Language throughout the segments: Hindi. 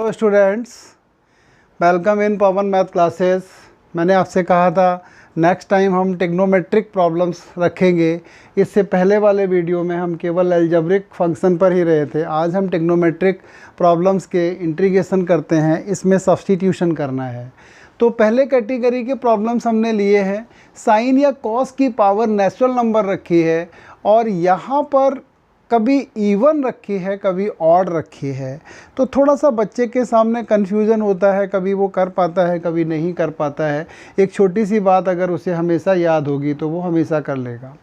Hello students, welcome in Pawan math classes. मैंने आपसे कहा था नेक्स्ट टाइम हम ट्रिग्नोमेट्रिक प्रॉब्लम्स रखेंगे। इससे पहले वाले वीडियो में हम केवल अलजेब्रिक फंक्शन पर ही रहे थे। आज हम ट्रिग्नोमेट्रिक प्रॉब्लम्स के इंटीग्रेशन करते हैं, इसमें सब्स्टिट्यूशन करना है। तो पहले कैटेगरी के प्रॉब्लम्स हमने लिए हैं। साइन या कॉस की पावर नेचुरल नंबर रखी है और यहाँ पर कभी इवन रखी है, कभी ऑड रखी है। तो थोड़ा सा बच्चे के सामने कन्फ्यूज़न होता है, कभी वो कर पाता है, कभी नहीं कर पाता है। एक छोटी सी बात अगर उसे हमेशा याद होगी तो वो हमेशा कर लेगा।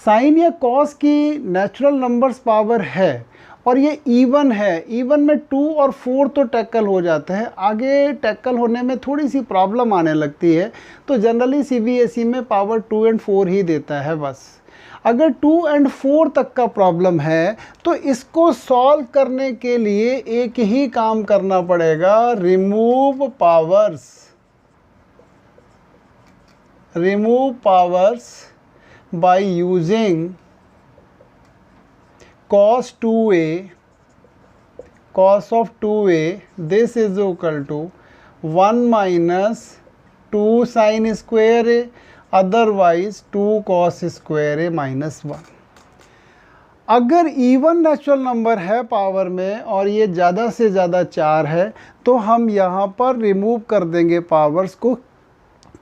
साइन या कॉस की नेचुरल नंबर्स पावर है और ये इवन है। इवन में 2 और 4 तो टैकल हो जाते हैं, आगे टैकल होने में थोड़ी सी प्रॉब्लम आने लगती है। तो जनरली सीबीएसई में पावर 2 और 4 ही देता है बस। अगर 2 और 4 तक का प्रॉब्लम है तो इसको सॉल्व करने के लिए एक ही काम करना पड़ेगा, remove powers by using cos 2a, cos of 2a, this is equal to 1 minus 2 sin square a, otherwise 2 cos square a minus 1। अगर इवन नेचुरल नंबर है पावर में और ये ज़्यादा से ज़्यादा 4 है तो हम यहाँ पर रिमूव कर देंगे पावर्स को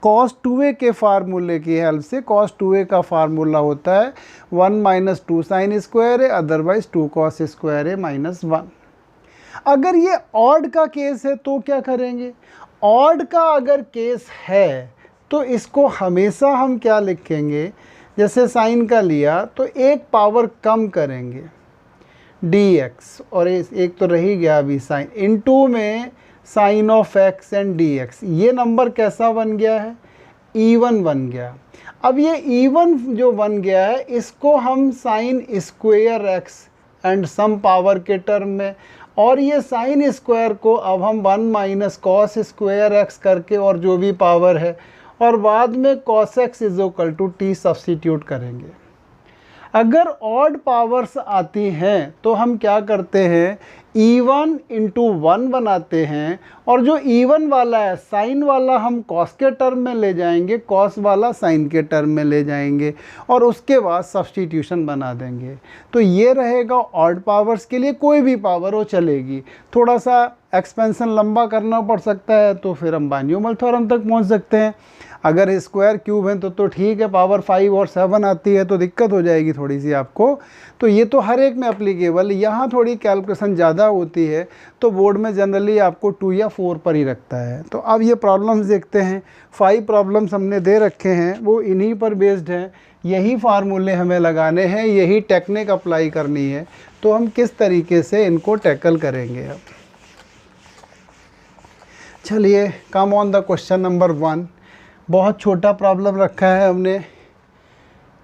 cos 2a के फार्मूले की हेल्प से। cos 2a का फार्मूला होता है 1 माइनस 2 साइन स्क्वायर है, अदरवाइज 2 cos स्क्वायर है माइनस 1। अगर ये ऑड का केस है तो क्या करेंगे? ऑड का अगर केस है तो इसको हमेशा हम क्या लिखेंगे, जैसे साइन का लिया तो एक पावर कम करेंगे dx, और एक तो रही गया अभी साइन, इनटू में sine of x and dx। ये नंबर कैसा बन गया है? इवन बन गया। अब ये इवन जो बन गया है इसको हम sine square x and some power के टर्म में, और ये साइन स्क्वायर को अब हम 1 माइनस कॉस स्क्वायर x करके और जो भी पावर है, और बाद में cos x is equal to t substitute करेंगे। अगर ऑड पावर्स आती हैं तो हम क्या करते हैं, इवन इंटू 1 बनाते हैं, और जो इवन वाला है साइन वाला हम कॉस के टर्म में ले जाएंगे, कॉस वाला साइन के टर्म में ले जाएंगे, और उसके बाद सब्स्टिट्यूशन बना देंगे। तो ये रहेगा ऑड पावर्स के लिए, कोई भी पावर वो चलेगी। थोड़ा सा एक्सपेंशन लंबा करना पड़ सकता है तो फिर हम बायन्यूमल थ्योरम तक पहुंच सकते हैं। अगर स्क्वायर क्यूब है तो ठीक है, पावर 5 और 7 आती है तो दिक्कत हो जाएगी थोड़ी सी आपको। तो ये तो हर एक में अप्लीकेबल। यहाँ थोड़ी कैलकुलेशन ज़्यादा होती है तो बोर्ड में जनरली आपको 2 या 4 पर ही रखता है। तो अब ये प्रॉब्लम्स देखते हैं। 5 प्रॉब्लम्स हमने दे रखे हैं, वो इन्हीं पर बेस्ड हैं। यही फार्मूले हमें लगाने हैं, यही टेक्निक अप्लाई करनी है। तो हम किस तरीके से इनको टैकल करेंगे। अब चलिए, come on the question number 1। बहुत छोटा प्रॉब्लम रखा है हमने,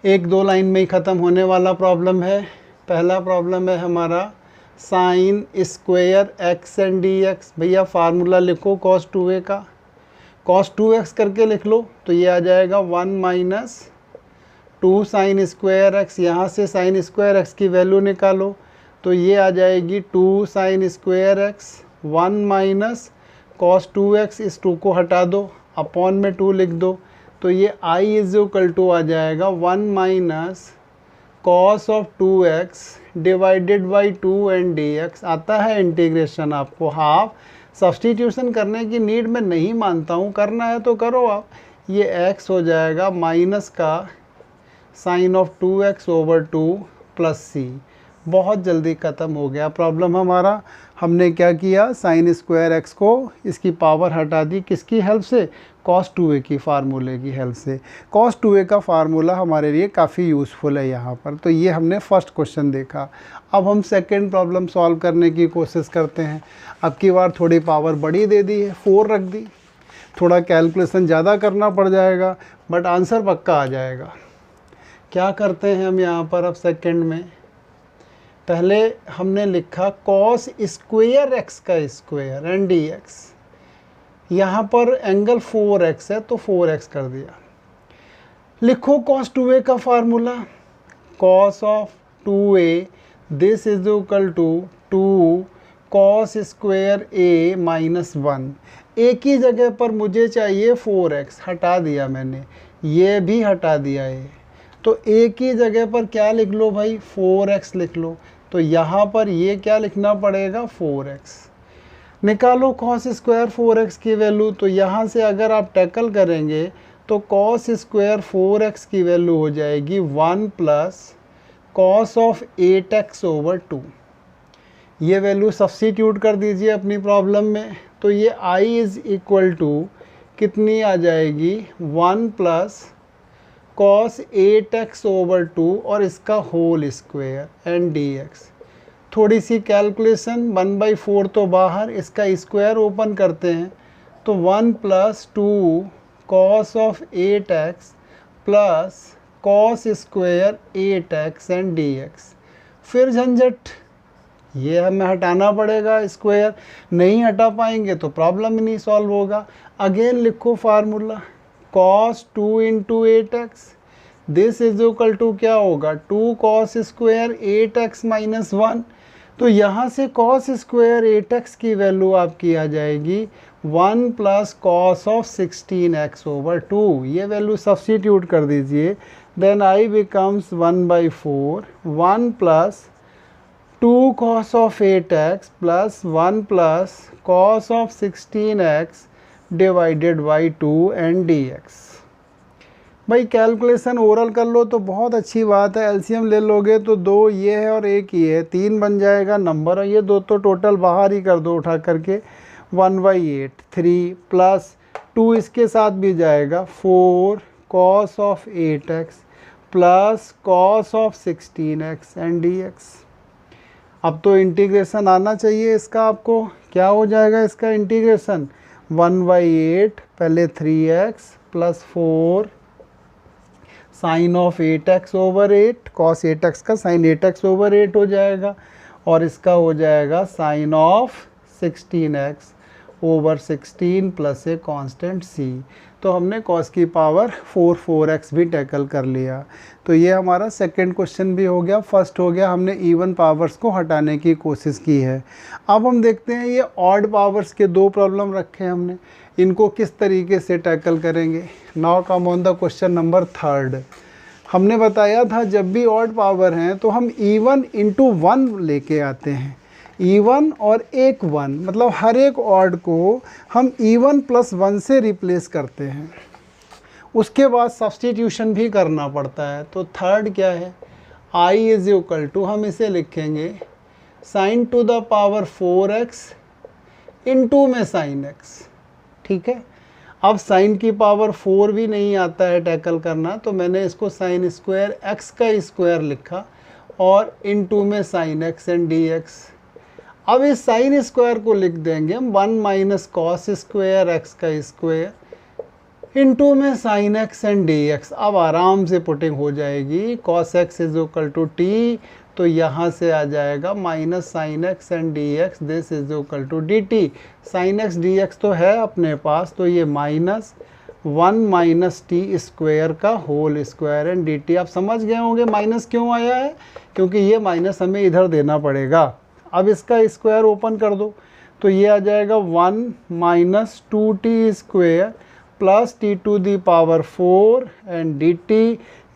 1-2 लाइन में ही ख़त्म होने वाला प्रॉब्लम है। पहला प्रॉब्लम है हमारा sign square x and dx। भैया फार्मूला लिखो cos 2a का, cos 2x करके लिख लो तो ये आ जाएगा 1 माइनस 2 साइन स्क्वायर x। यहाँ से साइन स्क्वायर x की वैल्यू निकालो तो ये आ जाएगी 2 sign square x, 1 minus cos 2x, इस 2 को हटा दो, अपॉन में 2 लिख दो तो ये i इज इक्वल टू आ जाएगा 1 minus cos of 2x divided by 2 and dx। आता है इंटीग्रेशन आपको हाफ। सब्स्टिट्यूशन करने की नीड मैं नहीं मानता हूँ, करना है तो करो आप। ये x हो जाएगा माइनस का sine of 2x over 2 plus c। बहुत जल्दी ख़त्म हो गया प्रॉब्लम हमारा। हमने क्या किया, साइन स्क्वायर x को इसकी पावर हटा दी, किसकी हेल्प से? cos 2a की फार्मूले की हेल्प से। cos 2a का फार्मूला हमारे लिए काफ़ी यूज़फुल है यहाँ पर। तो ये हमने फर्स्ट क्वेश्चन देखा। अब हम सेकंड प्रॉब्लम सॉल्व करने की कोशिश करते हैं। अब की बार थोड़ी पावर बड़ी दे दी है, 4 रख दी, थोड़ा कैलकुलेशन ज़्यादा करना पड़ जाएगा बट आंसर पक्का आ जाएगा। क्या करते हैं हम यहाँ पर अब सेकेंड में, पहले हमने लिखा cos स्क्वायर x का स्क्वायर एंड dx। यहाँ पर एंगल 4x है तो 4x कर दिया। लिखो cos 2a का formula, cos of 2a this is equal to 2 cos square a minus 1। A की जगह पर मुझे चाहिए 4x, हटा दिया मैंने, ये भी हटा दिया है। तो ए की जगह पर क्या लिख लो भाई, 4x लिख लो। तो यहाँ पर ये क्या लिखना पड़ेगा, 4x। निकालो कॉस स्क्वायर 4x की वैल्यू। तो यहाँ से अगर आप टैकल करेंगे तो कॉस स्क्वायर 4x की वैल्यू हो जाएगी 1 plus cos of 8x over 2। ये वैल्यू सब्स्टिट्यूट कर दीजिए अपनी प्रॉब्लम में। तो ये I इज़ इक्वल टू कितनी आ जाएगी, 1 प्लस कॉस 8x ओवर 2 और इसका होल स्क्वायर एंड dx। थोड़ी सी कैलकुलेशन, 1/4 तो बाहर, इसका स्क्वायर ओपन करते हैं तो 1 plus 2 cos of 8x plus cos square 8x and dx। फिर झंझट, ये हमें हटाना पड़ेगा, स्क्वायर नहीं हटा पाएंगे तो प्रॉब्लम ही नहीं सॉल्व होगा। अगेन लिखो formula, cos 2 into 8x, this is equal to क्या होगा, 2 कॉस स्क्वायर 8x माइनस 1। तो यहाँ से कॉस स्क्वायर 8x की वैल्यू आपकी आ जाएगी 1 plus cos of 16x over 2। ये वैल्यू सब्स्टिट्यूट कर दीजिए, then I becomes 1/4, 1 plus 2 cos of 8x plus 1 plus cos of 16x divided by 2 and dx। भाई कैलकुलेशन ओरल कर लो तो बहुत अच्छी बात है, एलसीएम ले लोगे तो 2 ये है और 1 ये है, 3 बन जाएगा नंबर, और ये 2 तो टोटल बाहर ही कर दो उठा करके, 1/8, 3 प्लस 2 इसके साथ भी जाएगा, 4 cos of 8x plus cos of 16x and dx। अब तो इंटीग्रेशन आना चाहिए इसका, आपको क्या हो जाएगा इसका इंटीग्रेशन, 1/8 पहले 3x plus 4 sine of 8x over 8, cos 8x का साइन 8x ओवर 8 हो जाएगा, और इसका हो जाएगा sine of 16x over 16 plus a constant c। तो हमने कॉस की पावर 4x भी टैकल कर लिया। तो ये हमारा सेकंड क्वेश्चन भी हो गया। फर्स्ट हो गया, हमने इवन पावर्स को हटाने की कोशिश की है। अब हम देखते हैं ये ऑड पावर्स के 2 प्रॉब्लम रखे हैं हमने, इनको किस तरीके से टैकल करेंगे। Now come on the question number 3। हमने बताया था जब भी ऑड पावर हैं तो हम इवन इंटू 1 लेके आते हैं, इवन और एक 1, मतलब हर एक ऑड को हम इवन प्लस 1 से रिप्लेस करते हैं, उसके बाद सब्स्टिट्यूशन भी करना पड़ता है। तो थर्ड क्या है, I इज इक्वल टू, हम इसे लिखेंगे sign to the power 4x into में साइन x। ठीक है, अब साइन की पावर 4 भी नहीं आता है टैकल करना, तो मैंने इसको साइन स्क्वायर x का स्क्वायर लिखा और इंटू में साइन x एंड dx। अब इस साइन स्क्वायर को लिख देंगे हम 1 माइनस कॉस स्क्वायर x का स्क्वायर इंटू में साइन x एंड dx। अब आराम से पुटिंग हो जाएगी, cos x is equal to t, तो यहाँ से आ जाएगा minus sine x and dx, this is equal to dt। Sine x dx तो है अपने पास, तो ये माइनस 1 माइनस टी स्क्वायर का होल स्क्वायर एंड dt। आप समझ गए होंगे माइनस क्यों आया है, क्योंकि ये माइनस हमें इधर देना पड़ेगा। अब इसका स्क्वायर ओपन कर दो तो ये आ जाएगा 1 minus 2t square plus t to the power 4 and dt।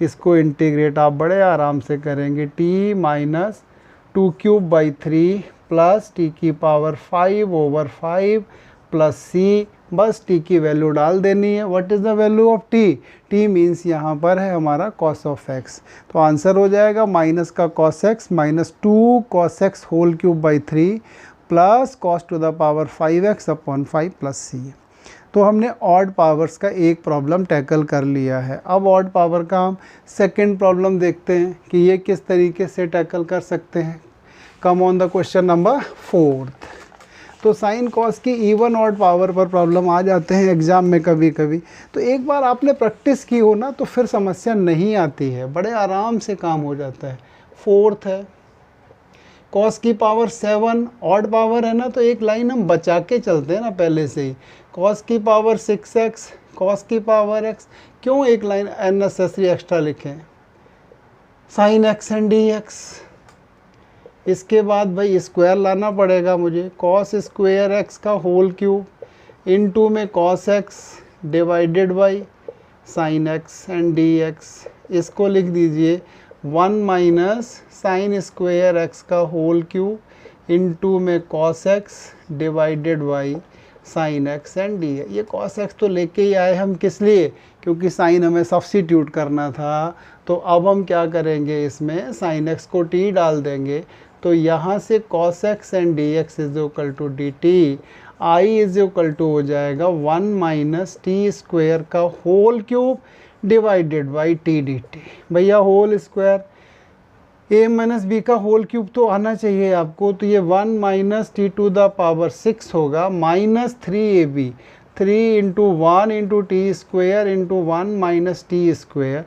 इसको इंटीग्रेट आप बड़े आराम से करेंगे, t minus 2 cube by 3 plus t की पावर 5 ओवर 5 प्लस c। बस t की वैल्यू डाल देनी है। What is the value of t? t means यहाँ पर है हमारा cos ऑफ x। तो आंसर हो जाएगा माइनस का cos x minus 2 cos x whole cube by 3 plus cos to the power 5x upon 5 plus c। तो हमने ऑड पावर्स का एक प्रॉब्लम टैकल कर लिया है। अब ऑड पावर का हम सेकेंड प्रॉब्लम देखते हैं कि ये किस तरीके से टैकल कर सकते हैं। Come on the question number 4। तो साइन कॉस की इवन ऑड पावर पर प्रॉब्लम आ जाते हैं एग्ज़ाम में कभी कभी, तो एक बार आपने प्रैक्टिस की हो ना तो फिर समस्या नहीं आती है, बड़े आराम से काम हो जाता है। 4 है, कॉस की पावर 7 ऑड पावर है ना, तो एक लाइन हम बचा के चलते हैं ना पहले से ही। कॉस की पावर 6x, कॉस की पावर x, क्यों एक लाइन अननेसेसरी एक्स्ट्रा लिखें। साइन x एंड dx, इसके बाद भाई स्क्वायर लाना पड़ेगा मुझे, कॉस स्क्वायर एक्स का होल क्यूब इनटू में cos x divided by sine x and d x. इसको लिख दीजिए 1 माइनस साइन स्क्वायर एक्स का होल क्यूब इनटू में cos x divided by sine x and D. ये कॉस एक्स तो लेके ही आए हम, किस लिए, क्योंकि साइन हमें सब्स्टिट्यूट करना था। तो अब हम क्या करेंगे, इसमें साइन एक्स को टी डाल देंगे। तो यहाँ से cos x and d x is equal to d t, I is equal to हो जाएगा 1 माइनस टी स्क्वायर का whole cube divided by t D t. भैया whole square a minus b का होल क्यूब तो आना चाहिए आपको, तो ये 1 minus t to the power 6 होगा minus 3ab, 3 into 1 into t square into 1 minus t square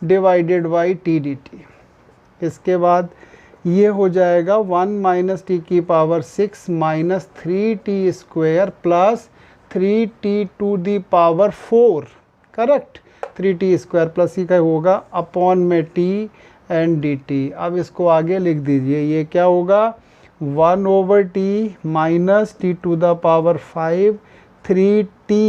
divided by t D T. इसके बाद ये हो जाएगा 1 माइनस टी की power 6 minus 3t square plus 3t to the power 4, correct, 3t square plus ही का होगा अपॉन में t एंड dt। अब इसको आगे लिख दीजिए, ये क्या होगा 1 over t minus t to the power 5 3t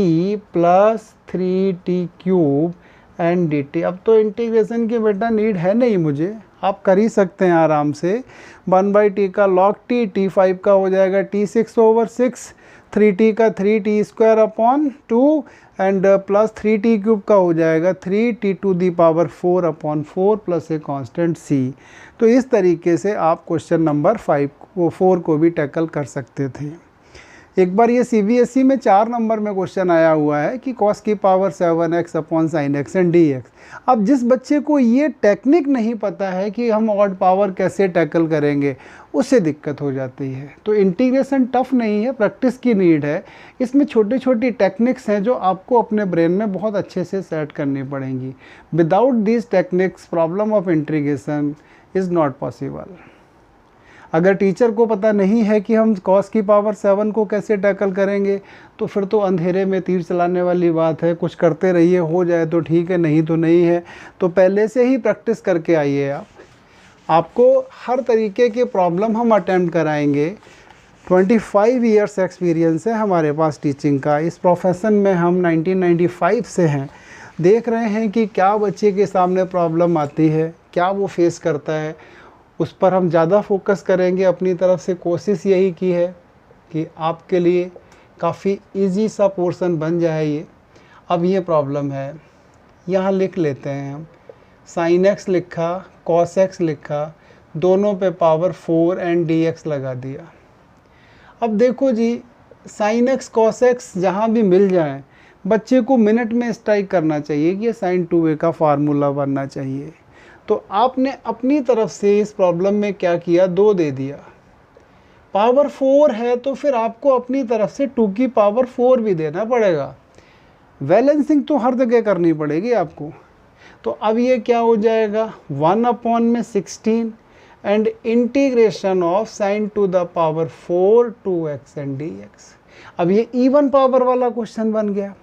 plus 3t cube and dt। अब तो इंटीग्रेशन की बेटा नीड है नहीं मुझे, आप कर ही सकते हैं आराम से। 1/t का log t, t5 का हो जाएगा t6 ओवर 6, 3t का 3t square upon 2 and plus 3t cube का हो जाएगा 3t to the power 4 upon 4 plus a constant c। तो इस तरीके से आप क्वेश्चन नंबर 4 को भी टैकल कर सकते थे। एक बार ये CBSE में 4 नंबर में क्वेश्चन आया हुआ है कि cos की power 7x upon sine x and dx। अब जिस बच्चे को ये टेक्निक नहीं पता है कि हम ऑड पावर कैसे टैकल करेंगे, उससे दिक्कत हो जाती है। तो इंटीग्रेशन टफ नहीं है, प्रैक्टिस की नीड है। इसमें छोटी छोटी टेक्निक्स हैं जो आपको अपने ब्रेन में बहुत अच्छे से सेट करनी पड़ेंगी। Without these techniques problem of integration is not possible. अगर टीचर को पता नहीं है कि हम cos की पावर 7 को कैसे टैकल करेंगे, तो फिर तो अंधेरे में तीर चलाने वाली बात है। कुछ करते रहिए, हो जाए तो ठीक है, नहीं तो नहीं है। तो पहले से ही प्रैक्टिस करके आइए आप। आपको हर तरीके के प्रॉब्लम हम अटेम्प्ट कराएंगे। 25 ईयर्स एक्सपीरियंस है हमारे पास टीचिंग का। इस प्रोफेशन में हम 1995 से हैं। देख रहे हैं कि क्या बच्चे के सामने प्रॉब्लम आती है, क्या वो फेस करता है, उस पर हम ज़्यादा फोकस करेंगे। अपनी तरफ से कोशिश यही की है कि आपके लिए काफ़ी इजी सा पोर्शन बन जाए ये। अब ये प्रॉब्लम है, यहाँ लिख लेते हैं हम। साइन एक्स लिखा, कॉस एक्स लिखा, दोनों पे पावर 4 एंड dx लगा दिया। अब देखो जी, साइन एक्स कॉस एक्स जहाँ भी मिल जाए, बच्चे को मिनट में स्ट्राइक करना चाहिए कि ये साइन 2a का फार्मूला बनना चाहिए। तो आपने अपनी तरफ से इस प्रॉब्लम में क्या किया, 2 दे दिया। पावर 4 है तो फिर आपको अपनी तरफ से 2 की पावर 4 भी देना पड़ेगा। बैलेंसिंग तो हर जगह करनी पड़ेगी आपको। तो अब ये क्या हो जाएगा 1 अपॉन में 16 and integration of sine to the power 4 2x and dx। अब ये इवन पावर वाला क्वेश्चन बन गया।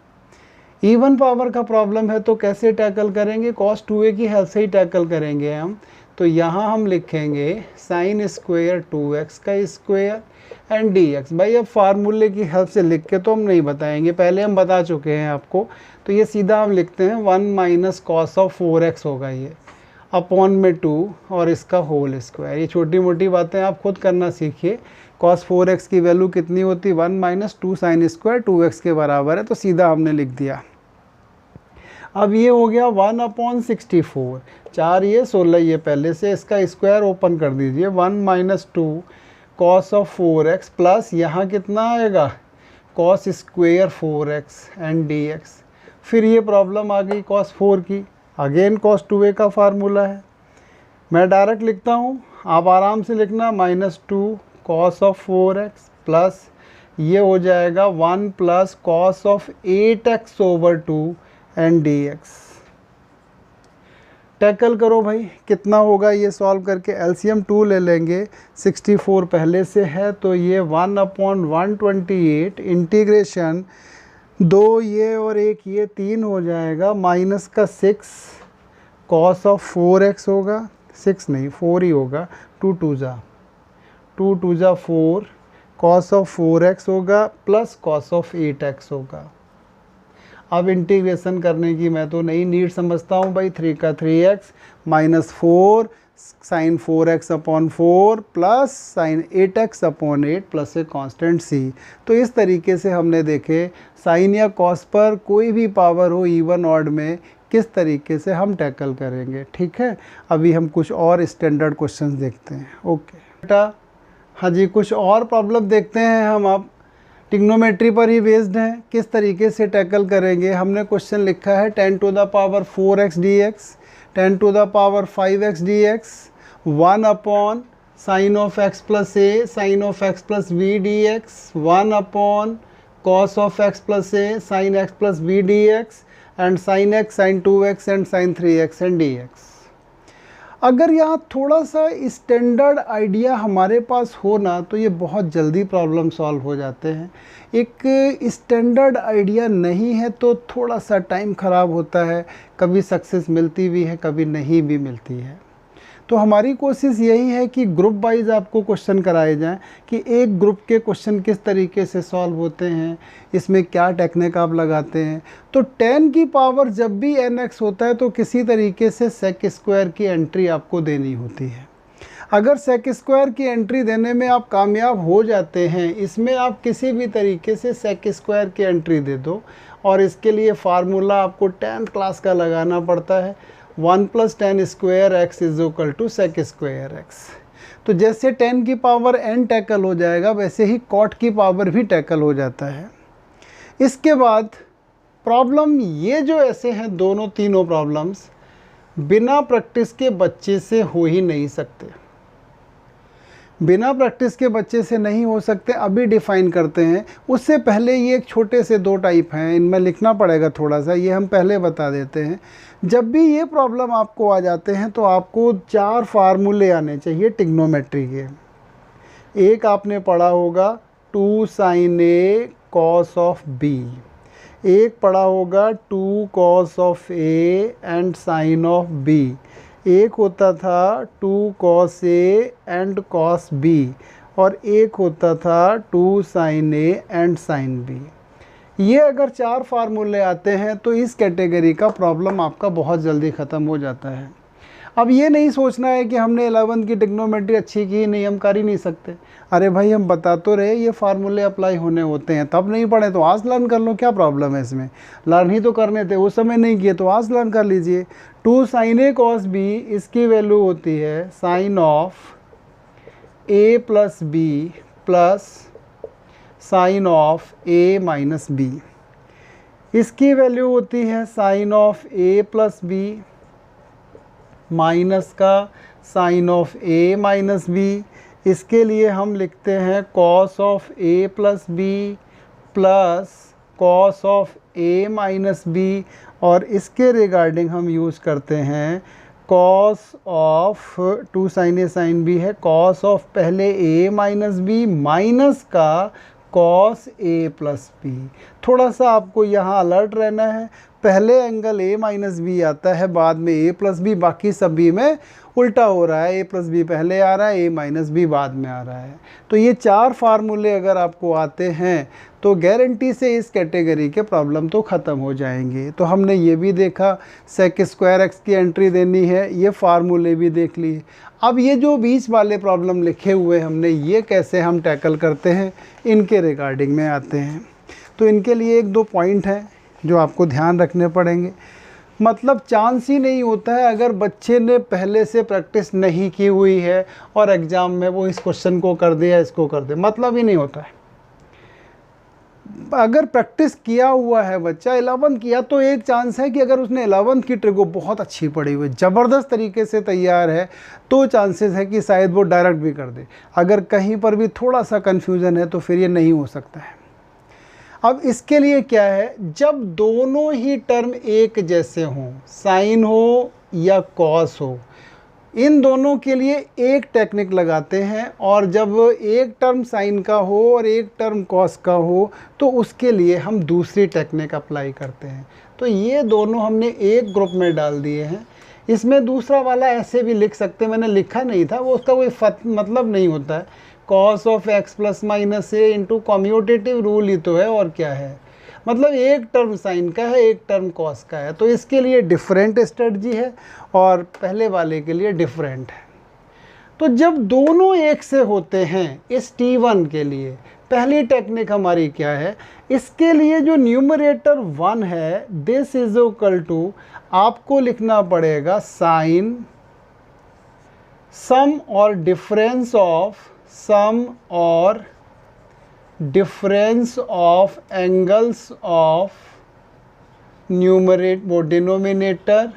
इवन पावर का प्रॉब्लम है तो कैसे टैकल करेंगे, cos 2a की हेल्प से ही टैकल करेंगे हम। तो यहाँ हम लिखेंगे साइन स्क्वायर 2x का स्क्वायर एंड dx। भाई अब फार्मूले की हेल्प से लिख के तो हम नहीं बताएंगे, पहले हम बता चुके हैं आपको। तो ये सीधा हम लिखते हैं 1 माइनस कॉस ऑफ 4x होगा ये, अपॉन में 2 और इसका होल स्क्वायर। ये छोटी मोटी बातें आप खुद करना सीखिए। cos 4x की वैल्यू कितनी होती, 1 माइनस 2 साइन स्क्वायर 2x के बराबर है, तो सीधा हमने लिख दिया। अब ये हो गया 1 अपॉन 64, 4 ये 16 ये पहले से, इसका स्क्वायर ओपन कर दीजिए। 1 minus 2 cos of 4x plus यहाँ कितना आएगा cos square 4x and dx। फिर ये प्रॉब्लम आ गई cos 4 की, अगेन cos 2a का फार्मूला है। मैं डायरेक्ट लिखता हूँ, आप आराम से लिखना, -2 कॉस ऑफ 4x प्लस ये हो जाएगा 1 plus cos of 8x over 2 and dx। Tackle करो भाई, कितना होगा ये सॉल्व करके। एलसीएम 2 ले लेंगे, 64 पहले से है तो ये 1 अपॉन 128 इंटीग्रेशन 2 ये और 1 ये 3 हो जाएगा, माइनस का 6 कॉस ऑफ 4x होगा, 6 नहीं 4 ही होगा, 2 2 जा 2 2 जा 4 cos ऑफ 4x होगा प्लस cos ऑफ 8x होगा। अब इंटीग्रेशन करने की मैं तो नहीं नीड समझता हूँ भाई, 3 का 3x minus 4 sine 4x upon 4 plus sine 8x upon 8 plus a constant c। तो इस तरीके से हमने देखे साइन या कॉस पर कोई भी पावर हो इवन ऑड में किस तरीके से हम टैकल करेंगे। ठीक है, अभी हम कुछ और स्टैंडर्ड क्वेश्चंस देखते हैं। ओके बेटा, हाँ जी, कुछ और प्रॉब्लम देखते हैं हम। अब ट्रिग्नोमेट्री पर ही बेस्ड हैं, किस तरीके से टैकल करेंगे। हमने क्वेश्चन लिखा है 10 to the power 4x dx, 10 to the power 5x dx, 1 upon sine of x plus a sine of x plus v dx, 1 upon cos of x plus a sine x plus v dx and sine x sine 2x and sine 3x and dx। अगर यहाँ थोड़ा सा स्टैंडर्ड आइडिया हमारे पास हो ना तो ये बहुत जल्दी प्रॉब्लम सॉल्व हो जाते हैं। एक स्टैंडर्ड आइडिया नहीं है तो थोड़ा सा टाइम ख़राब होता है, कभी सक्सेस मिलती भी है कभी नहीं भी मिलती है। तो हमारी कोशिश यही है कि ग्रुप वाइज आपको क्वेश्चन कराए जाएं कि एक ग्रुप के क्वेश्चन किस तरीके से सॉल्व होते हैं, इसमें क्या टेक्निक आप लगाते हैं। तो 10 की पावर जब भी nx होता है तो किसी तरीके से सेक स्क्वायर की एंट्री आपको देनी होती है। अगर सेक स्क्वायर की एंट्री देने में आप कामयाब हो जाते हैं, इसमें आप किसी भी तरीके से सेक स्क्वायर की एंट्री दे दो, और इसके लिए फार्मूला आपको 10th क्लास का लगाना पड़ता है, 1 plus 10 square x is equal to sec square x. तो जैसे 10 की पावर n टैकल हो जाएगा वैसे ही कॉट की पावर भी टैकल हो जाता है। इसके बाद प्रॉब्लम ये जो ऐसे हैं दोनों तीनों प्रॉब्लम्स बिना प्रैक्टिस के बच्चे से हो ही नहीं सकते, बिना प्रैक्टिस के बच्चे से नहीं हो सकते। अभी डिफ़ाइन करते हैं, उससे पहले ये एक छोटे से 2 टाइप हैं, इनमें लिखना पड़ेगा थोड़ा सा, ये हम पहले बता देते हैं। जब भी ये प्रॉब्लम आपको आ जाते हैं तो आपको 4 फार्मूले आने चाहिए ट्रिग्नोमेट्री के। एक आपने पढ़ा होगा 2 sine A cos of b, एक पढ़ा होगा 2 cos of a and sine of b, एक होता था 2 cos a and cos b, और एक होता था 2 sine a and sine b. ये अगर 4 फार्मूले आते हैं तो इस कैटेगरी का प्रॉब्लम आपका बहुत जल्दी ख़त्म हो जाता है। अब ये नहीं सोचना है कि हमने 11th की ट्रिग्नोमेट्री अच्छी की नहीं, हम कर ही नहीं सकते। अरे भाई, हम बता तो रहे ये फार्मूले अप्लाई होने होते हैं, तब नहीं पढ़े तो आज लर्न कर लो, क्या प्रॉब्लम है इसमें। लर्न ही तो करने थे, उस समय नहीं किए तो आज लर्न कर लीजिए। 2 साइन ए कॉस बी, इसकी वैल्यू होती है sine of A plus B plus sine of A minus B, इसकी वैल्यू होती है sine of A plus B minus का sine of A minus B. इसके लिए हम लिखते हैं cos of A plus B plus cos of A minus B, और इसके रिगार्डिंग हम यूज़ करते हैं cos of 2 sine A sine B है, कॉस ऑफ पहले ए माइनस बी माइनस का कॉस ए प्लस बी। थोड़ा सा आपको यहाँ अलर्ट रहना है, पहले एंगल ए माइनस बी आता है, बाद में ए प्लस बी, बाकी सभी में उल्टा हो रहा है, ए प्लस बी पहले आ रहा है, ए माइनस बी बाद में आ रहा है। तो ये 4 फार्मूले अगर आपको आते हैं तो गारंटी से इस कैटेगरी के प्रॉब्लम तो ख़त्म हो जाएंगे। तो हमने ये भी देखा सेक स्क्वायर एक्स की एंट्री देनी है, ये फार्मूले भी देख लिए। अब ये जो बीच वाले प्रॉब्लम लिखे हुए हमने, ये कैसे हम टैकल करते हैं, इनके रिगार्डिंग में आते हैं। तो इनके लिए 1-2 पॉइंट हैं जो आपको ध्यान रखने पड़ेंगे। मतलब चांस ही नहीं होता है अगर बच्चे ने पहले से प्रैक्टिस नहीं की हुई है और एग्ज़ाम में वो इस क्वेश्चन को कर दे या इसको कर दे, मतलब ही नहीं होता है। अगर प्रैक्टिस किया हुआ है बच्चा, 11 किया, तो एक चांस है कि अगर उसने 11 की ट्रिको बहुत अच्छी पढ़ी हुई, ज़बरदस्त तरीके से तैयार है, तो चांसेस है कि शायद वो डायरेक्ट भी कर दे। अगर कहीं पर भी थोड़ा सा कन्फ्यूज़न है तो फिर ये नहीं हो सकता है। अब इसके लिए क्या है, जब दोनों ही टर्म एक जैसे हों, साइन हो या कॉस हो, इन दोनों के लिए एक टेक्निक लगाते हैं, और जब एक टर्म साइन का हो और एक टर्म कॉस का हो तो उसके लिए हम दूसरी टेक्निक अप्लाई करते हैं। तो ये दोनों हमने एक ग्रुप में डाल दिए हैं। इसमें दूसरा वाला ऐसे भी लिख सकते हैं, मैंने लिखा नहीं था, वो उसका कोई मतलब नहीं होता है। Cos of x plus minus a into commutative rule ही तो है, और क्या है। मतलब एक टर्म साइन का है, एक टर्म कॉस का है, तो इसके लिए डिफरेंट स्ट्रेटजी है और पहले वाले के लिए डिफरेंट है। तो जब दोनों एक से होते हैं इस T1 के लिए, पहली टेक्निक हमारी क्या है, इसके लिए जो न्यूमरेटर 1 है दिस इज इक्वल टू, आपको लिखना पड़ेगा साइन सम और difference of angles of numerator वो denominator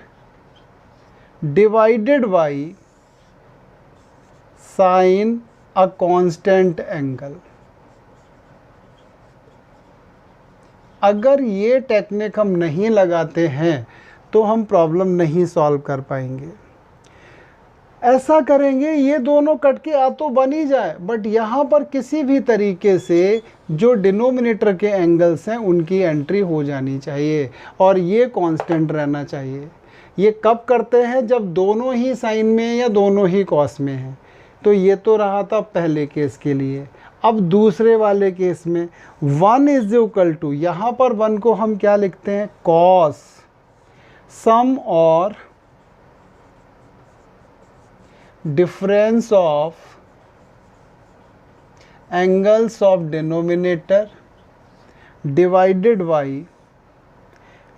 divided by sine a constant angle. अगर ये टेक्निक हम नहीं लगाते हैं तो हम प्रॉब्लम नहीं सॉल्व कर पाएंगे। ऐसा करेंगे ये दोनों कट के आ तो बन ही जाए, बट यहाँ पर किसी भी तरीके से जो डिनोमिनेटर के एंगल्स हैं उनकी एंट्री हो जानी चाहिए और ये कांस्टेंट रहना चाहिए। ये कब करते हैं, जब दोनों ही साइन में या दोनों ही कॉस में हैं। तो ये तो रहा था पहले केस के लिए। अब दूसरे वाले केस में 1 इज इक्वल टू, यहाँ पर 1 को हम क्या लिखते हैं, कॉस सम और difference of angles of denominator divided by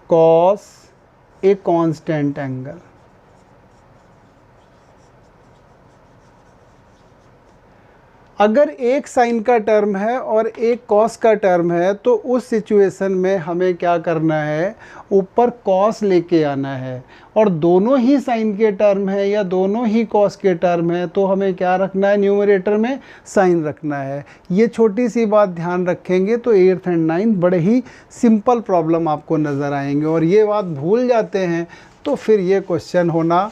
cos a constant angle. अगर एक साइन का टर्म है और एक कॉस का टर्म है तो उस सिचुएशन में हमें क्या करना है, ऊपर कॉस लेके आना है, और दोनों ही साइन के टर्म है या दोनों ही कॉस के टर्म है तो हमें क्या रखना है, न्यूमरेटर में साइन रखना है। ये छोटी सी बात ध्यान रखेंगे तो 8th and 9th बड़े ही सिंपल प्रॉब्लम आपको नज़र आएंगे, और ये बात भूल जाते हैं तो फिर ये क्वेश्चन होना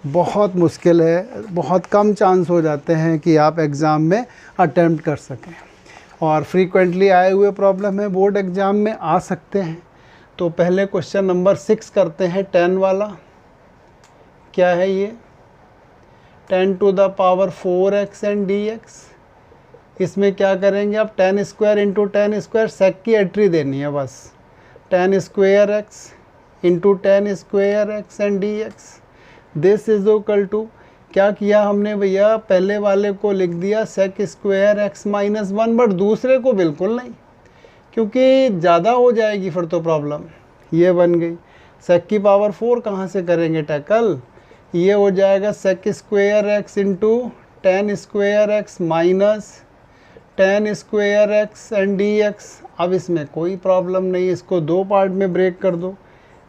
बहुत मुश्किल है, बहुत कम चांस हो जाते हैं कि आप एग्ज़ाम में अटेम्प्ट कर सकें, और फ्रीक्वेंटली आए हुए प्रॉब्लम है, बोर्ड एग्ज़ाम में आ सकते हैं। तो पहले क्वेश्चन नंबर 6 करते हैं, 10 वाला। क्या है ये, 10 to the power 4x and dx। इसमें क्या करेंगे आप, 10 स्क्वायर इंटू 10 स्क्वायर, सेक की एंट्री देनी है बस, 10 square x into 10 square x and dx। This is equal to, क्या किया हमने भैया, पहले वाले को लिख दिया sec square x minus 1, but दूसरे को बिल्कुल नहीं, क्योंकि ज़्यादा हो जाएगी फिर तो प्रॉब्लम। ये बन गई, सेक की पावर 4 कहाँ से करेंगे टैकल, ये हो जाएगा sec square x into 10 square x minus 10 square x and dx। अब इसमें कोई प्रॉब्लम नहीं, इसको दो पार्ट में ब्रेक कर दो।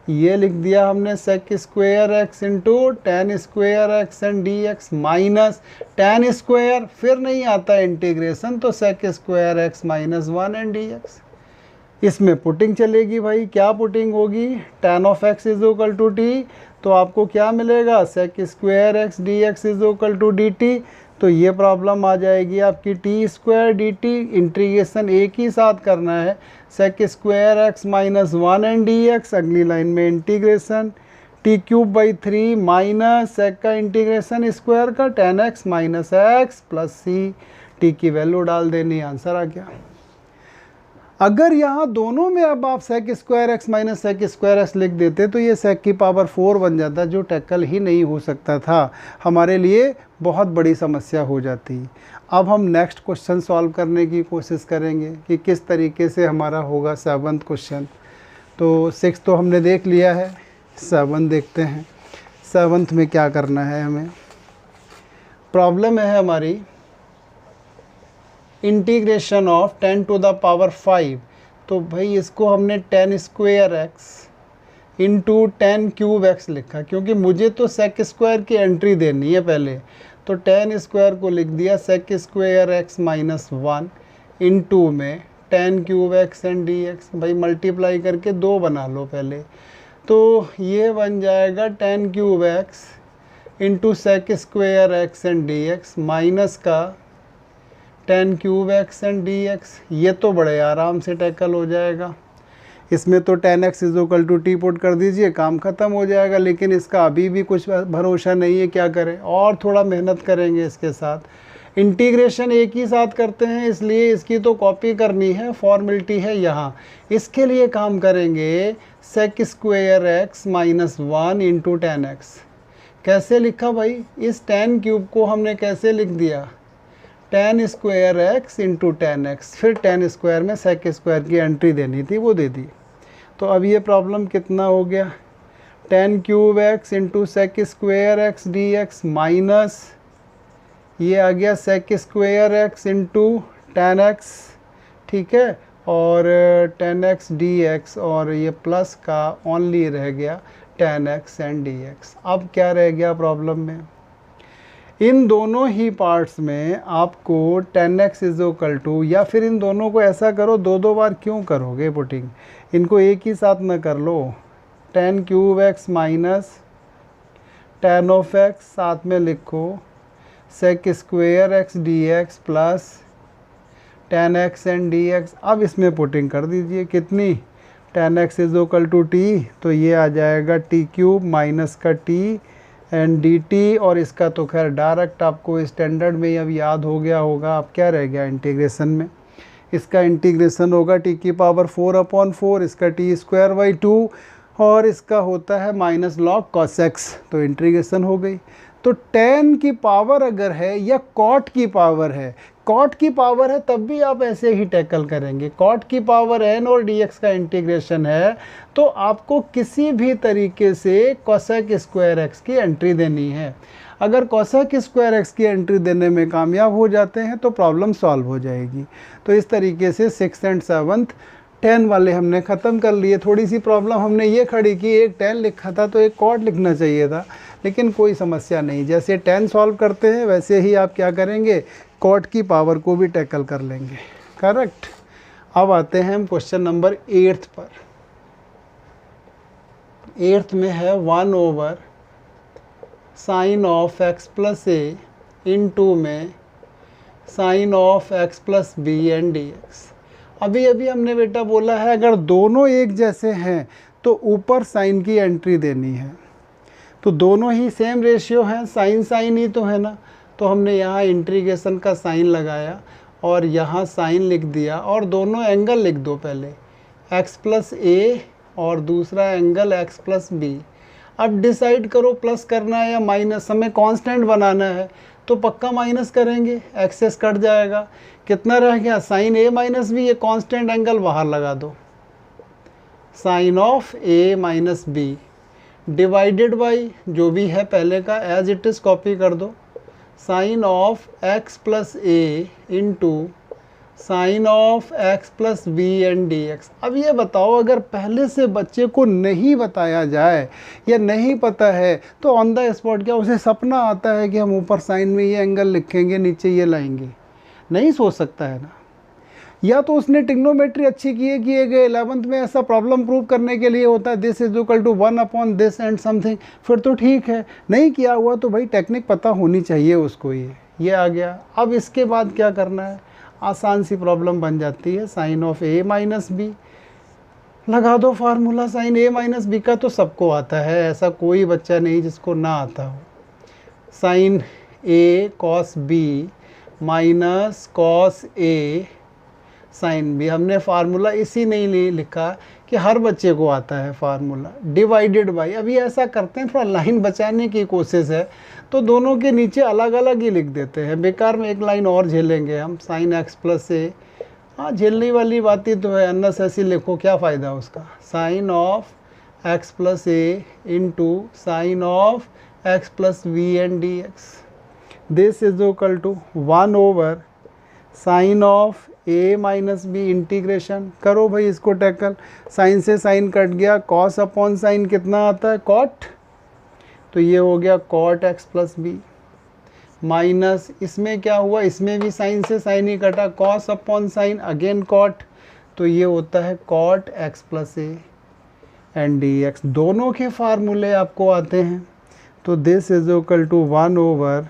ये लिख दिया हमने sec square x into 10 square x and dx minus 10 square, फिर नहीं आता इंटीग्रेशन तो sec square x minus 1 and dx। इसमें पुटिंग चलेगी भाई, क्या पुटिंग होगी, tan of x is equal to t, तो आपको क्या मिलेगा, sec square x dx is equal to dt। तो ये प्रॉब्लम आ जाएगी आपकी t square d t, integration एक ही साथ करना है, सेक square x minus 1 and dx, अगली लाइन में integration t cube by 3 minus sec का इंटीग्रेशन स्क्वायर का 10x minus x plus c, t की वैल्यू डाल देनी, आंसर आ गया। अगर यहाँ दोनों में अब आप sec square x minus sec square x लिख देते तो ये सेक की पावर 4 बन जाता, जो टैकल ही नहीं हो सकता था, हमारे लिए बहुत बड़ी समस्या हो जाती। अब हम नेक्स्ट क्वेश्चन सॉल्व करने की कोशिश करेंगे कि किस तरीके से हमारा होगा 7th क्वेश्चन। तो 6 तो हमने देख लिया है, 7 देखते हैं। 7th में क्या करना है हमें, प्रॉब्लम है हमारी integration of 10 to the power 5। तो भाई इसको हमने 10 square x into 10 cube x लिखा, क्योंकि मुझे तो सेक स्क्वायर की एंट्री देनी है पहले, तो 10 स्क्वायर को लिख दिया sec square x minus 1 into में 10 क्यूब एक्स एंड dx। भाई मल्टीप्लाई करके 2 बना लो पहले, तो ये बन जाएगा 10 cube x into sec square x and dx minus का 10 क्यूब एक्स एंड dx। ये तो बड़े आराम से टैकल हो जाएगा, इसमें तो 10x is equal to t put कर दीजिए, काम ख़त्म हो जाएगा। लेकिन इसका अभी भी कुछ भरोसा नहीं है, क्या करें, और थोड़ा मेहनत करेंगे इसके साथ। इंटीग्रेशन एक ही साथ करते हैं, इसलिए इसकी तो कॉपी करनी है, फॉर्मेलिटी है यहाँ। इसके लिए काम करेंगे sec square x minus 1 into tan x. कैसे लिखा भाई, इस टेन क्यूब को हमने कैसे लिख दिया, ten square x into tan x, फिर टेन स्क्वायर में सेक स्क्वायर की एंट्री देनी थी, वो दे दी। तो अब ये प्रॉब्लम कितना हो गया, tan cube x into sec square x d x minus ये आ गया sec square x into tan x, ठीक है, और टेन एक्स डी एक्स, और ये प्लस का ओनली रह गया ten x and d x. अब क्या रह गया प्रॉब्लम में, इन दोनों ही पार्ट्स में आपको tan x is equal to, या फिर इन दोनों को ऐसा करो, दो दो बार क्यों करोगे पुटिंग, इनको एक ही साथ न कर लो, tan cube x minus tan of x, साथ में लिखो sec square x d x plus tan x and d x. अब इसमें पुटिंग कर दीजिए, कितनी, tan x is equal to t, तो ये आ जाएगा टी क्यूब माइनस का टी एंड डी टी, और इसका तो खैर डायरेक्ट आपको स्टैंडर्ड में ही अब याद हो गया होगा। अब क्या रह गया इंटीग्रेशन में, इसका इंटीग्रेशन होगा टी की पावर 4/4, इसका टी स्क्वायर बाई 2, और इसका होता है माइनस लॉग कॉस एक्स, तो इंटीग्रेशन हो गई। तो टेन की पावर अगर है या कॉट की पावर है, कॉट की पावर है तब भी आप ऐसे ही टैकल करेंगे, कॉट की पावर एन और डी एक्स का इंटीग्रेशन है, तो आपको किसी भी तरीके से कोसेक स्क्वायर एक्स की एंट्री देनी है। अगर कोसेक स्क्वायर एक्स की एंट्री देने में कामयाब हो जाते हैं तो प्रॉब्लम सॉल्व हो जाएगी। तो इस तरीके से 6th एंड 7th 10 वाले हमने ख़त्म कर लिए। थोड़ी सी प्रॉब्लम हमने ये खड़ी की, एक 10 लिखा था तो एक कॉट लिखना चाहिए था, लेकिन कोई समस्या नहीं, जैसे 10 सॉल्व करते हैं वैसे ही आप क्या करेंगे, कॉट की पावर को भी टैकल कर लेंगे। करेक्ट। अब आते हैं हम क्वेश्चन नंबर 8 पर। 8th में है 1 over sine of x plus a into में sine of x plus b and d x. अभी अभी हमने बेटा बोला है अगर दोनों एक जैसे हैं तो ऊपर साइन की एंट्री देनी है, तो दोनों ही सेम रेशियो हैं, साइन साइन ही तो है ना, तो हमने यहाँ इंटीग्रेशन का साइन लगाया और यहाँ साइन लिख दिया, और दोनों एंगल लिख दो, पहले x प्लस ए और दूसरा एंगल x प्लस बी। अब डिसाइड करो प्लस करना है या माइनस, हमें कांस्टेंट बनाना है तो पक्का माइनस करेंगे, एक्सेस कट जाएगा, कितना रह गया साइन ए माइनस बी, ये कांस्टेंट एंगल बाहर लगा दो, sine of A minus b divided by जो भी है पहले का एज इट इज़ कॉपी कर दो, sine of x plus a into sine of x plus b and d x. अब ये बताओ अगर पहले से बच्चे को नहीं बताया जाए या नहीं पता है तो ऑन द स्पॉट क्या उसे सपना आता है कि हम ऊपर साइन में ये एंगल लिखेंगे नीचे ये लाएंगे, नहीं सोच सकता है ना। या तो उसने ट्रिग्नोमेट्री अच्छी की है कि 11th में ऐसा प्रॉब्लम प्रूव करने के लिए होता है this is equal to 1 upon this and something, फिर तो ठीक है, नहीं किया हुआ तो भाई टेक्निक पता होनी चाहिए उसको। ये आ गया। अब इसके बाद क्या करना है, आसान सी प्रॉब्लम बन जाती है, sine of A minus b लगा दो formula. Sine a minus b का तो सबको आता है, ऐसा कोई बच्चा नहीं जिसको ना आता हो। Sign A cos B minus cos A sine B, हमने फार्मूला इसी नहीं लिखा कि हर बच्चे को आता है फार्मूला, डिवाइडेड बाई। अभी ऐसा करते हैं, थोड़ा लाइन बचाने की कोशिश है तो दोनों के नीचे अलग अलग ही लिख देते हैं, बेकार में एक लाइन और झेलेंगे हम, साइन एक्स प्लस ए। हाँ झेलने वाली बात ही तो है, अन्नस ऐसी लिखो क्या फ़ायदा उसका, sine of x plus a into sine of x plus v and d x, this is equal to 1 over sine of A minus b, integration करो भाई इसको टैकल, साइन से साइन कट गया, कॉस अपॉन साइन कितना आता है कॉट, तो ये हो गया cot x plus B, minus इसमें क्या हुआ, इसमें भी साइन से साइन ही कटा, cos upon sine again cot, तो ये होता है cot x plus a and d x. दोनों के फार्मूले आपको आते हैं, तो this is equal to 1 over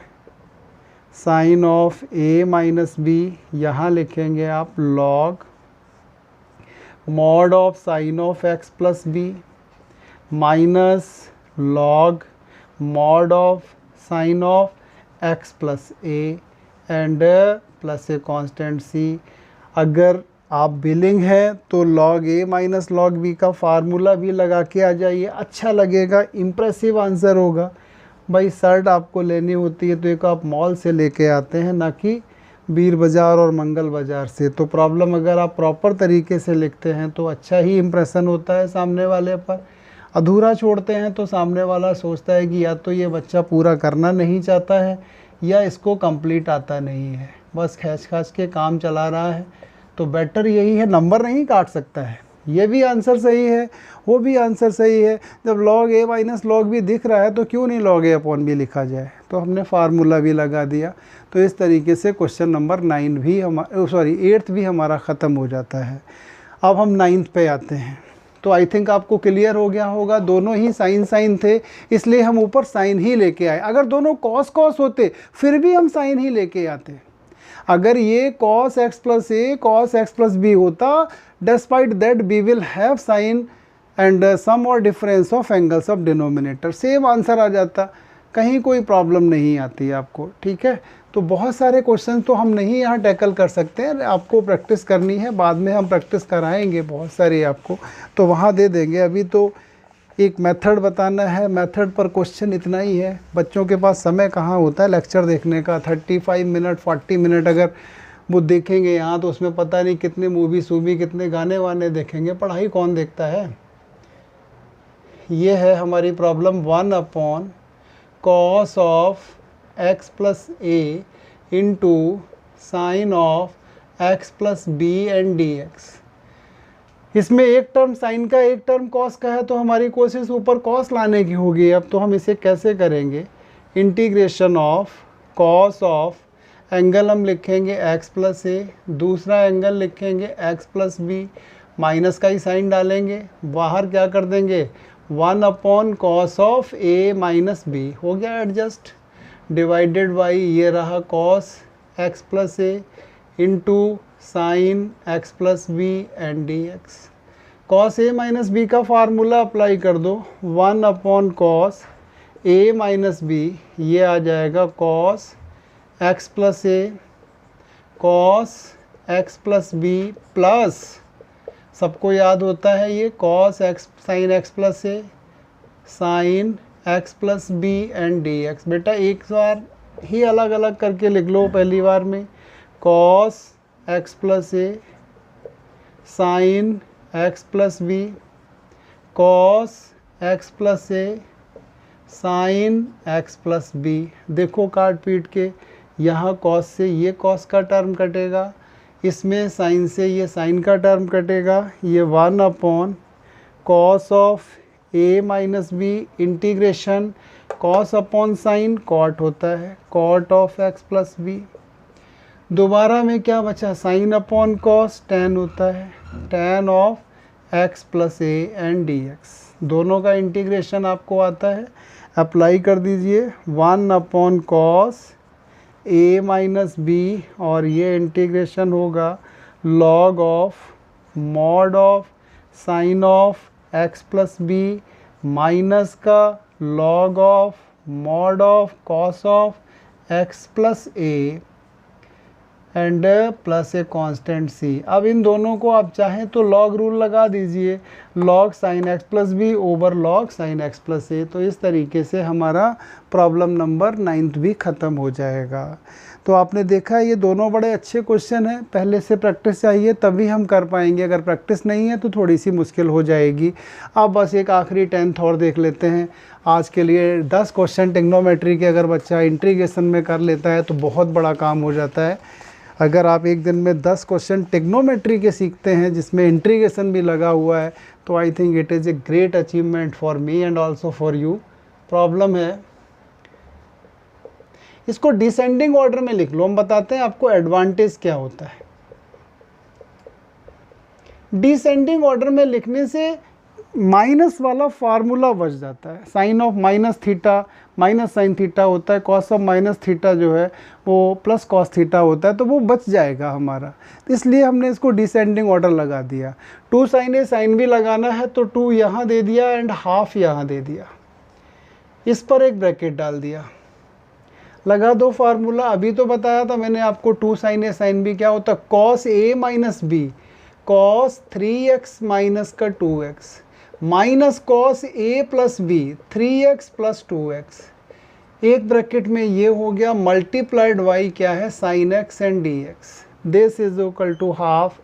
sine of A minus b, यहाँ लिखेंगे आप log mod of sine of x plus B minus log mod of sine of x plus a and plus a constant c. अगर आप बिलिंग है तो log a minus log b का फार्मूला भी लगा के आ जाइए, अच्छा लगेगा, इम्प्रेसिव आंसर होगा। भाई शर्ट आपको लेनी होती है तो एक आप मॉल से लेके आते हैं, ना कि बीर बाज़ार और मंगल बाज़ार से। तो प्रॉब्लम अगर आप प्रॉपर तरीके से लिखते हैं तो अच्छा ही इम्प्रेशन होता है सामने वाले पर। अधूरा छोड़ते हैं तो सामने वाला सोचता है कि या तो ये बच्चा पूरा करना नहीं चाहता है या इसको कंप्लीट आता नहीं है, बस खींच खाच के काम चला रहा है। तो बेटर यही है, नंबर नहीं काट सकता है। ये भी आंसर सही है, वो भी आंसर सही है। जब log a minus log b दिख रहा है तो क्यों नहीं log a अपॉन b लिखा जाए। तो हमने फार्मूला भी लगा दिया। तो इस तरीके से क्वेश्चन नंबर 9 भी हमारा 8th भी हमारा ख़त्म हो जाता है। अब हम 9th पे आते हैं। तो आई थिंक आपको क्लियर हो गया होगा, दोनों ही साइन साइन थे इसलिए हम ऊपर साइन ही लेके आए। अगर दोनों कॉस कॉस होते फिर भी हम साइन ही लेके आते। अगर ये cos x plus a cos x plus b होता, despite that b will have sine and sum और difference of angles of denominator, same answer आ जाता, कहीं कोई प्रॉब्लम नहीं आती आपको। ठीक है, तो बहुत सारे क्वेश्चन तो हम नहीं यहाँ टैकल कर सकते हैं, आपको प्रैक्टिस करनी है, बाद में हम प्रैक्टिस कराएंगे बहुत सारे आपको, तो वहाँ दे देंगे। अभी तो एक मेथड बताना है, मेथड पर क्वेश्चन इतना ही है। बच्चों के पास समय कहाँ होता है लेक्चर देखने का, 35 मिनट 40 मिनट अगर वो देखेंगे यहाँ तो उसमें पता नहीं कितने मूवी कितने गाने वाने देखेंगे, पढ़ाई कौन देखता है। ये है हमारी problem 1 upon cos of x plus a into sine of x plus b and d x. इसमें एक टर्म साइन का एक टर्म कॉस का है तो हमारी कोशिश ऊपर कॉस लाने की होगी। अब तो हम इसे कैसे करेंगे, integration of cos of angle हम लिखेंगे x प्लस ए, दूसरा एंगल लिखेंगे x प्लस बी, माइनस का ही साइन डालेंगे, बाहर क्या कर देंगे 1 upon cos of A minus b, हो गया एडजस्ट, डिवाइडेड बाई ये रहा cos x plus a into sine x plus b and d x. Cos a minus b का फार्मूला अप्लाई कर दो, 1 upon cos a minus b, ये आ जाएगा cos x plus a cos x plus B plus, सबको याद होता है ये cos x sine x plus a sine x plus b and d x. बेटा एक बार ही अलग अलग करके लिख लो, पहली बार में cos x plus a sine x plus b cos x plus a sine x plus b. देखो काट पीट के, यहाँ कॉस से ये कॉस का टर्म कटेगा, इसमें साइन से ये साइन का टर्म कटेगा, ये 1 upon cos of A minus b integration cos upon sine cot होता है, cot of x plus b. दोबारा में क्या बचा, साइन अपॉन कॉस टैन होता है, tan of x plus a and d x. दोनों का इंटीग्रेशन आपको आता है, अप्लाई कर दीजिए 1 upon cos a minus B, और ये इंटीग्रेशन होगा log of mod of sine of x plus B minus का log of mod of cos of x plus a and plus a constant c. अब इन दोनों को आप चाहें तो लॉग रूल लगा दीजिए, log sine x plus b over log sine x plus a. तो इस तरीके से हमारा प्रॉब्लम नंबर 9th भी ख़त्म हो जाएगा। तो आपने देखा ये दोनों बड़े अच्छे क्वेश्चन हैं, पहले से प्रैक्टिस चाहिए तभी हम कर पाएंगे, अगर प्रैक्टिस नहीं है तो थोड़ी सी मुश्किल हो जाएगी। अब बस एक आखिरी 10th और देख लेते हैं आज के लिए। 10 क्वेश्चन टेक्नोमेट्री के अगर बच्चा इंटीग्रेशन में कर लेता है तो बहुत बड़ा काम हो जाता है। अगर आप एक दिन में 10 क्वेश्चन टेक्नोमेट्री के सीखते हैं जिसमें इंटीग्रेशन भी लगा हुआ है तो I think it is a great achievement for me and also for you. Problem है, इसको डिसेंडिंग ऑर्डर में लिख लो, हम बताते हैं आपको एडवांटेज क्या होता है। डिसेंडिंग ऑर्डर में लिखने से माइनस वाला फार्मूला बच जाता है, sine of minus theta minus sine theta होता है, कॉस ऑफ माइनस थीटा जो है वो प्लस कॉस थीटा होता है, तो वो बच जाएगा हमारा। तो इसलिए हमने इसको डिसेंडिंग ऑर्डर लगा दिया। 2 साइन ए साइन भी लगाना है तो 2 यहाँ दे दिया एंड हाफ यहाँ दे दिया, इस पर एक ब्रैकेट डाल दिया। लगा दो फार्मूला। अभी तो बताया था मैंने आपको 2 sin a sin b क्या होता है, cos a minus b, cos 3x minus का 2x minus cos a plus b 3x plus 2x, एक ब्रैकेट में ये हो गया, मल्टीप्लाइड y क्या है sin x and dx, this is equal to half,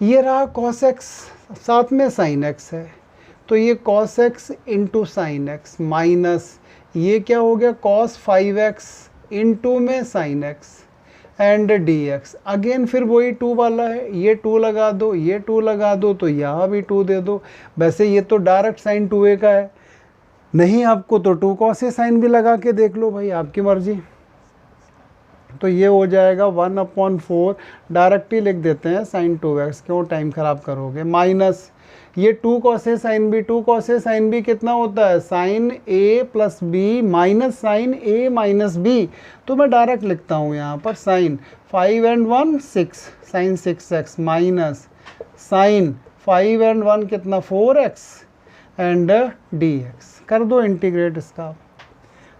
ये रहा cos x साथ में sin x है तो ये cos x into sine x minus ये क्या हो गया cos 5x इंटू में sin x and dx, again फिर वही 2 वाला है, ये 2 लगा दो, ये 2 लगा दो तो यहाँ भी 2 दे दो। वैसे ये तो डायरेक्ट साइन 2a का है, नहीं आपको तो 2 cos a साइन भी लगा के देख लो भाई, आपकी मर्जी। तो ये हो जाएगा 1/4, डायरेक्ट ही लिख देते हैं sin 2x, क्यों टाइम ख़राब करोगे, माइनस ये 2 cos a sin b, 2 cos a sin b कितना होता है sin a plus B minus sin a minus b, तो मैं डायरेक्ट लिखता हूँ यहाँ पर sin 5 and 1 6 sin 6x minus sin 5 and 1 कितना 4x एंड dx, कर दो इंटीग्रेट इसका।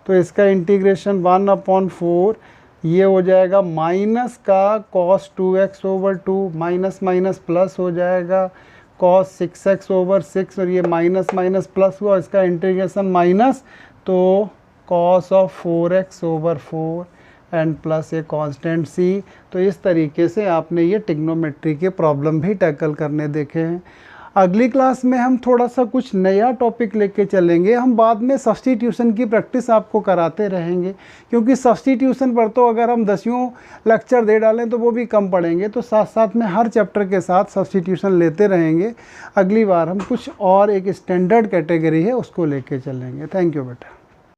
तो इसका इंटीग्रेशन 1/4 ये हो जाएगा माइनस का cos 2x over 2 minus minus plus हो जाएगा cos 6x ओवर 6 और ये माइनस माइनस प्लस हुआ, इसका इंटीग्रेशन माइनस तो cos of 4x over 4 and plus a constant c। तो इस तरीके से आपने ये ट्रिग्नोमेट्री के प्रॉब्लम भी टैकल करने देखे हैं। अगली क्लास में हम थोड़ा सा कुछ नया टॉपिक लेके चलेंगे, हम बाद में सब्स्टिट्यूशन की प्रैक्टिस आपको कराते रहेंगे, क्योंकि सब्स्टिट्यूशन पर तो अगर हम 10वीं लेक्चर दे डालें तो वो भी कम पड़ेंगे, तो साथ साथ में हर चैप्टर के साथ सब्स्टिट्यूशन लेते रहेंगे। अगली बार हम कुछ और एक स्टैंडर्ड कैटेगरी है उसको लेके चलेंगे। थैंक यू बेटा।